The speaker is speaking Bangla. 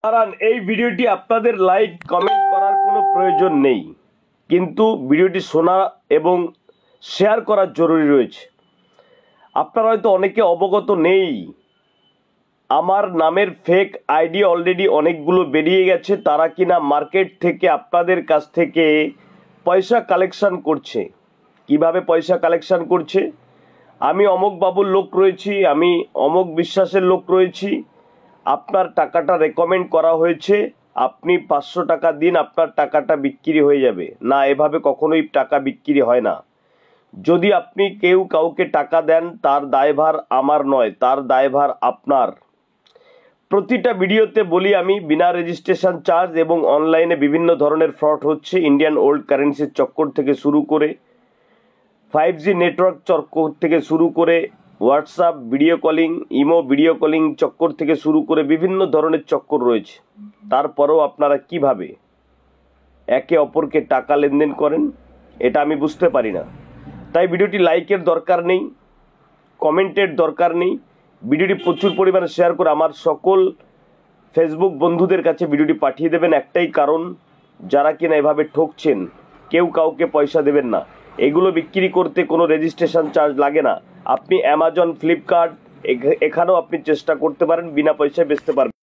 কারণ এই ভিডিওটি আপনাদের লাইক কমেন্ট করার কোনো প্রয়োজন নেই, কিন্তু ভিডিওটি শোনা এবং শেয়ার করা জরুরি রয়েছে। আপনারা হয়তো অনেকে অবগত নেই, আমার নামের ফেক আইডি অলরেডি অনেকগুলো বেরিয়ে গেছে। তারা কিনা মার্কেট থেকে আপনাদের কাছ থেকে পয়সা কালেকশন করছে। কিভাবে পয়সা কালেকশন করছে? আমি অমুক বাবুর লোক রয়েছি, আমি অমুক বিশ্বাসের লোক রয়েছি, আপনার টাকাটা রেকমেন্ড করা হয়েছে, আপনি 500 টাকা দিন, আপনার টাকাটা বিক্রি হয়ে যাবে। না, এভাবে কখনোই টাকা বিক্রি হয় না। যদি আপনি কেউ কাউকে টাকা দেন, তার দায়ভার আমার নয়, তার দায়ভার আপনার। প্রতিটা ভিডিওতে বলি আমি, বিনা রেজিস্ট্রেশন চার্জ এবং অনলাইনে বিভিন্ন ধরনের ফ্রড হচ্ছে। ইন্ডিয়ান ওল্ড কারেন্সির চক্কর থেকে শুরু করে 5G নেটওয়ার্ক চক্কর থেকে শুরু করে WhatsApp video calling, imo video calling চক্কর থেকে শুরু করে বিভিন্ন ধরনের চক্কর রয়েছে। তারপরেও আপনারা কিভাবে একে অপরকে টাকা লেনদেন করেন, এটা আমি বুঝতে পারি না। তাই ভিডিওটি লাইকের দরকার নেই, কমেন্টের দরকার নেই। ভিডিওটি প্রচুর পরিমাণে শেয়ার করে আমার সকল ফেসবুক বন্ধুদের কাছে ভিডিওটি পাঠিয়ে দেবেন। একটাই কারণ, যারা কিনা এভাবে ঠকছেন, কেউ কাউকে পয়সা দেবেন না। এগুলো বিক্রি করতে কোনো রেজিস্ট্রেশন চার্জ লাগে না। আপনি অ্যামাজন, ফ্লিপকার্ট এখানেও আপনি চেষ্টা করতে পারেন, বিনা পয়সায় বেচতে পারবেন।